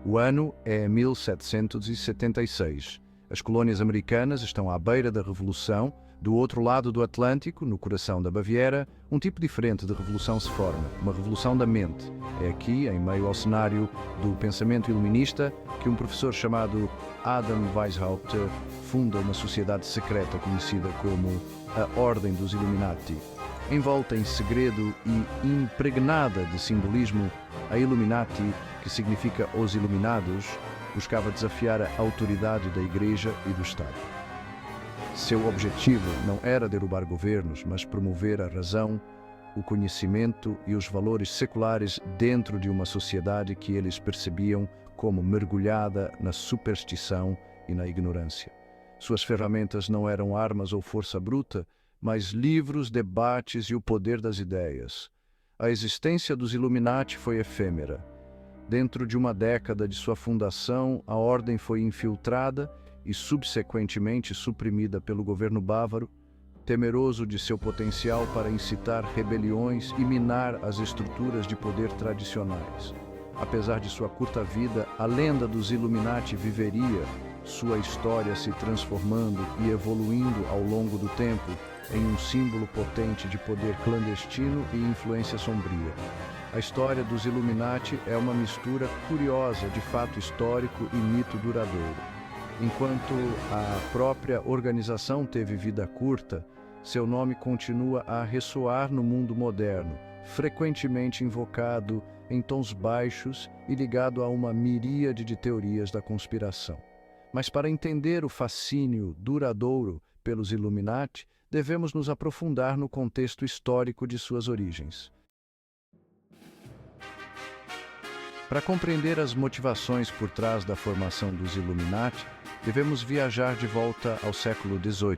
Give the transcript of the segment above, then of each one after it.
O ano é 1776. As colônias americanas estão à beira da Revolução. Do outro lado do Atlântico, no coração da Baviera, um tipo diferente de revolução se forma, uma revolução da mente. É aqui, em meio ao cenário do pensamento iluminista, que um professor chamado Adam Weishaupt funda uma sociedade secreta conhecida como a Ordem dos Illuminati. Envolta em segredo e impregnada de simbolismo, a Illuminati, que significa os Iluminados, buscava desafiar a autoridade da Igreja e do Estado. Seu objetivo não era derrubar governos, mas promover a razão, o conhecimento e os valores seculares dentro de uma sociedade que eles percebiam como mergulhada na superstição e na ignorância. Suas ferramentas não eram armas ou força bruta, mas livros, debates e o poder das ideias. A existência dos Illuminati foi efêmera. Dentro de uma década de sua fundação, a ordem foi infiltrada e subsequentemente suprimida pelo governo bávaro, temeroso de seu potencial para incitar rebeliões e minar as estruturas de poder tradicionais. Apesar de sua curta vida, a lenda dos Illuminati viveria, sua história se transformando e evoluindo ao longo do tempo em um símbolo potente de poder clandestino e influência sombria. A história dos Illuminati é uma mistura curiosa de fato histórico e mito duradouro. Enquanto a própria organização teve vida curta, seu nome continua a ressoar no mundo moderno, frequentemente invocado em tons baixos e ligado a uma miríade de teorias da conspiração. Mas para entender o fascínio duradouro pelos Illuminati, devemos nos aprofundar no contexto histórico de suas origens. Para compreender as motivações por trás da formação dos Illuminati, devemos viajar de volta ao século XVIII,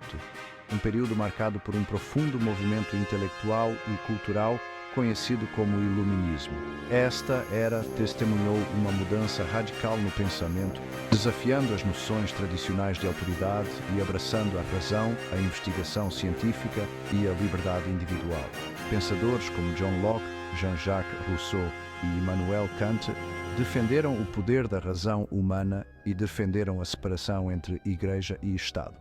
um período marcado por um profundo movimento intelectual e cultural conhecido como Iluminismo. Esta era testemunhou uma mudança radical no pensamento, desafiando as noções tradicionais de autoridade e abraçando a razão, a investigação científica e a liberdade individual. Pensadores como John Locke, Jean-Jacques Rousseau e Immanuel Kant defenderam o poder da razão humana e defenderam a separação entre Igreja e Estado.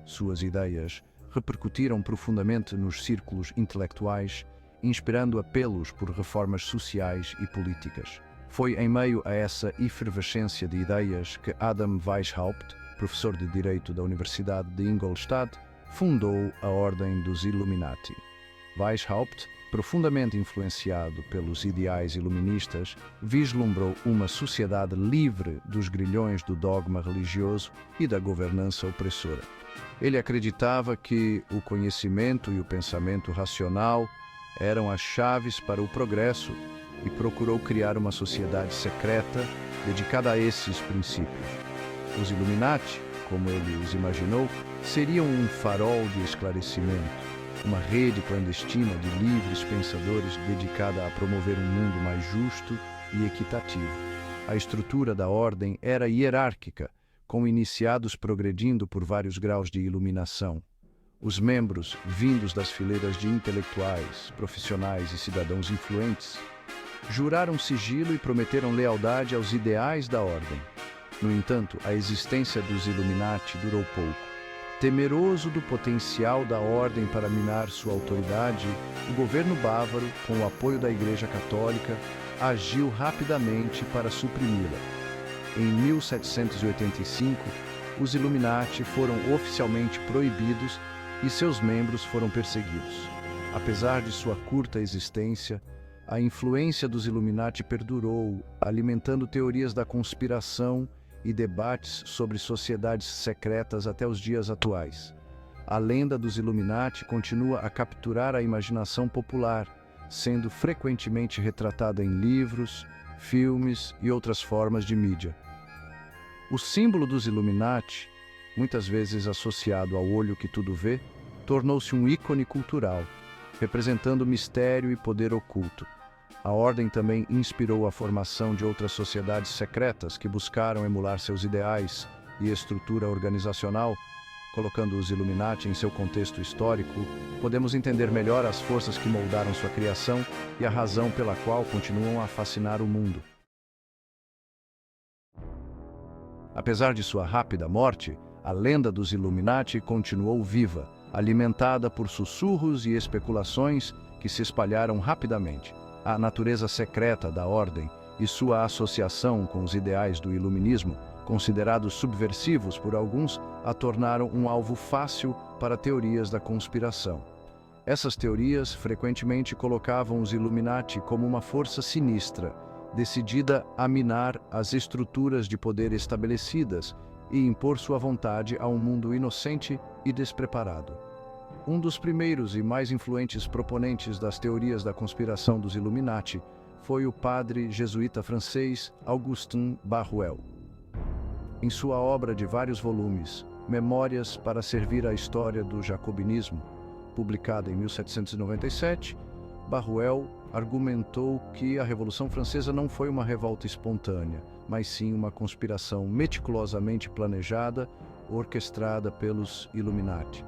Suas ideias repercutiram profundamente nos círculos intelectuais, inspirando apelos por reformas sociais e políticas. Foi em meio a essa efervescência de ideias que Adam Weishaupt, professor de Direito da Universidade de Ingolstadt, fundou a Ordem dos Illuminati. Weishaupt, profundamente influenciado pelos ideais iluministas, vislumbrou uma sociedade livre dos grilhões do dogma religioso e da governança opressora. Ele acreditava que o conhecimento e o pensamento racional eram as chaves para o progresso e procurou criar uma sociedade secreta dedicada a esses princípios. Os Illuminati, como ele os imaginou, seriam um farol de esclarecimento, uma rede clandestina de livres pensadores dedicada a promover um mundo mais justo e equitativo. A estrutura da ordem era hierárquica, com iniciados progredindo por vários graus de iluminação. Os membros, vindos das fileiras de intelectuais, profissionais e cidadãos influentes, juraram sigilo e prometeram lealdade aos ideais da ordem. No entanto, a existência dos Illuminati durou pouco. Temeroso do potencial da ordem para minar sua autoridade, o governo bávaro, com o apoio da Igreja Católica, agiu rapidamente para suprimi-la. Em 1785, os Illuminati foram oficialmente proibidos e seus membros foram perseguidos. Apesar de sua curta existência, a influência dos Illuminati perdurou, alimentando teorias da conspiração e debates sobre sociedades secretas até os dias atuais. A lenda dos Illuminati continua a capturar a imaginação popular, sendo frequentemente retratada em livros, filmes e outras formas de mídia. O símbolo dos Illuminati, muitas vezes associado ao olho que tudo vê, tornou-se um ícone cultural, representando mistério e poder oculto. A ordem também inspirou a formação de outras sociedades secretas que buscaram emular seus ideais e estrutura organizacional. Colocando os Illuminati em seu contexto histórico, podemos entender melhor as forças que moldaram sua criação e a razão pela qual continuam a fascinar o mundo. Apesar de sua rápida morte, a lenda dos Illuminati continuou viva, alimentada por sussurros e especulações que se espalharam rapidamente. A natureza secreta da ordem e sua associação com os ideais do iluminismo, considerados subversivos por alguns, a tornaram um alvo fácil para teorias da conspiração. Essas teorias frequentemente colocavam os Illuminati como uma força sinistra, decidida a minar as estruturas de poder estabelecidas e impor sua vontade a um mundo inocente e despreparado. Um dos primeiros e mais influentes proponentes das teorias da conspiração dos Illuminati foi o padre jesuíta francês Augustin Barruel. Em sua obra de vários volumes, Memórias para servir à história do jacobinismo, publicada em 1797, Barruel argumentou que a Revolução Francesa não foi uma revolta espontânea, mas sim uma conspiração meticulosamente planejada, orquestrada pelos Illuminati.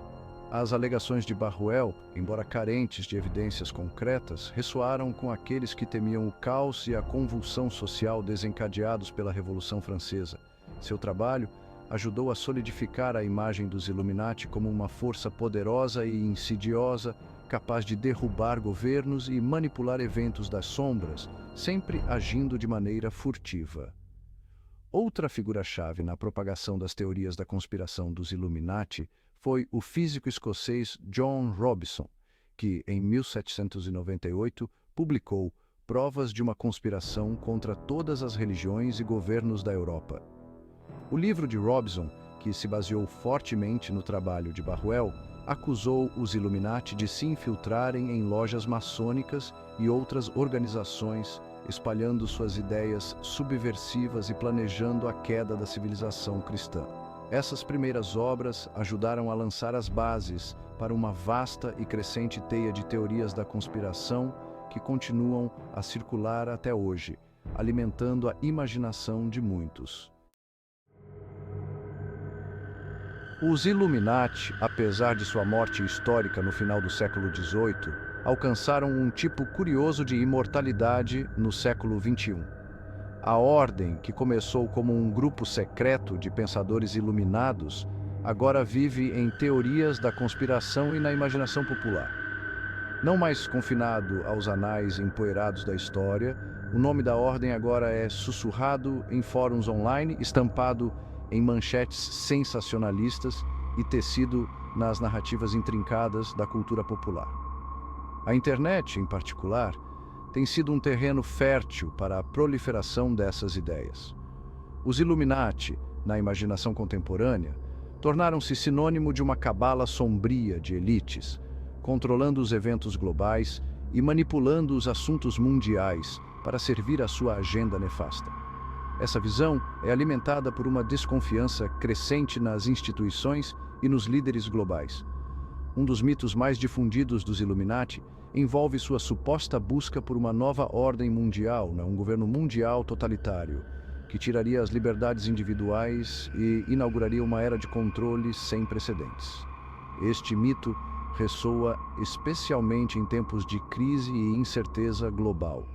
As alegações de Barruel, embora carentes de evidências concretas, ressoaram com aqueles que temiam o caos e a convulsão social desencadeados pela Revolução Francesa. Seu trabalho ajudou a solidificar a imagem dos Illuminati como uma força poderosa e insidiosa, capaz de derrubar governos e manipular eventos das sombras, sempre agindo de maneira furtiva. Outra figura-chave na propagação das teorias da conspiração dos Illuminati foi o físico escocês John Robison, que, em 1798, publicou Provas de uma Conspiração contra Todas as Religiões e Governos da Europa. O livro de Robison, que se baseou fortemente no trabalho de Barruel, acusou os Illuminati de se infiltrarem em lojas maçônicas e outras organizações, espalhando suas ideias subversivas e planejando a queda da civilização cristã. Essas primeiras obras ajudaram a lançar as bases para uma vasta e crescente teia de teorias da conspiração que continuam a circular até hoje, alimentando a imaginação de muitos. Os Illuminati, apesar de sua morte histórica no final do século XVIII, alcançaram um tipo curioso de imortalidade no século XXI. A ordem, que começou como um grupo secreto de pensadores iluminados, agora vive em teorias da conspiração e na imaginação popular. Não mais confinado aos anais empoeirados da história, o nome da ordem agora é sussurrado em fóruns online, estampado em manchetes sensacionalistas e tecido nas narrativas intrincadas da cultura popular. A internet, em particular, tem sido um terreno fértil para a proliferação dessas ideias. Os Illuminati, na imaginação contemporânea, tornaram-se sinônimo de uma cabala sombria de elites, controlando os eventos globais e manipulando os assuntos mundiais para servir à sua agenda nefasta. Essa visão é alimentada por uma desconfiança crescente nas instituições e nos líderes globais. Um dos mitos mais difundidos dos Illuminati envolve sua suposta busca por uma nova ordem mundial, um governo mundial totalitário, que tiraria as liberdades individuais e inauguraria uma era de controle sem precedentes. Este mito ressoa especialmente em tempos de crise e incerteza global.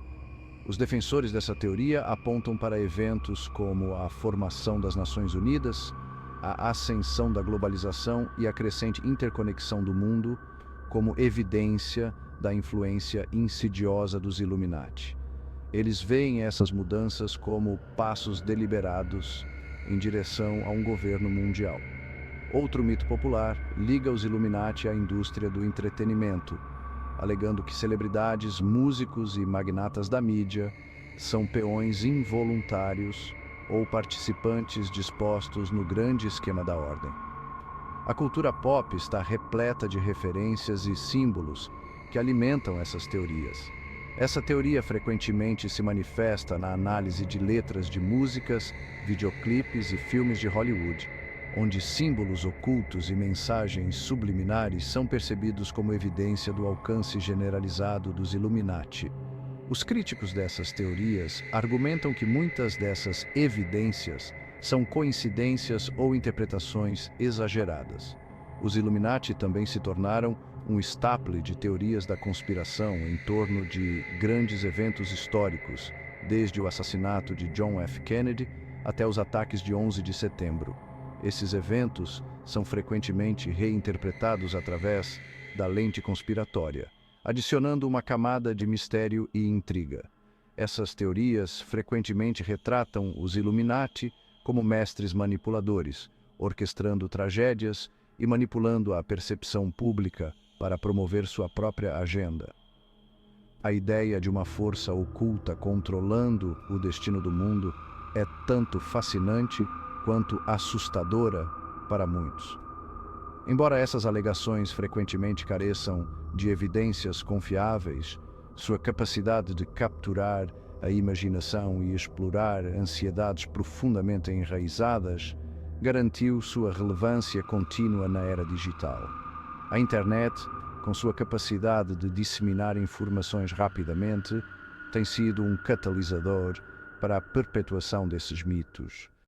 Os defensores dessa teoria apontam para eventos como a formação das Nações Unidas, a ascensão da globalização e a crescente interconexão do mundo como evidência da influência insidiosa dos Illuminati. Eles veem essas mudanças como passos deliberados em direção a um governo mundial. Outro mito popular liga os Illuminati à indústria do entretenimento, alegando que celebridades, músicos e magnatas da mídia são peões involuntários ou participantes dispostos no grande esquema da ordem. A cultura pop está repleta de referências e símbolos que alimentam essas teorias. Essa teoria frequentemente se manifesta na análise de letras de músicas, videoclipes e filmes de Hollywood, onde símbolos ocultos e mensagens subliminares são percebidos como evidência do alcance generalizado dos Illuminati. Os críticos dessas teorias argumentam que muitas dessas evidências são coincidências ou interpretações exageradas. Os Illuminati também se tornaram um estaple de teorias da conspiração em torno de grandes eventos históricos, desde o assassinato de John F. Kennedy até os ataques de 11 de setembro. Esses eventos são frequentemente reinterpretados através da lente conspiratória, adicionando uma camada de mistério e intriga. Essas teorias frequentemente retratam os Illuminati como mestres manipuladores, orquestrando tragédias e manipulando a percepção pública para promover sua própria agenda. A ideia de uma força oculta controlando o destino do mundo é tanto fascinante quanto assustadora para muitos. Embora essas alegações frequentemente careçam de evidências confiáveis, sua capacidade de capturar a imaginação e explorar ansiedades profundamente enraizadas garantiu sua relevância contínua na era digital. A internet, com sua capacidade de disseminar informações rapidamente, tem sido um catalisador para a perpetuação desses mitos.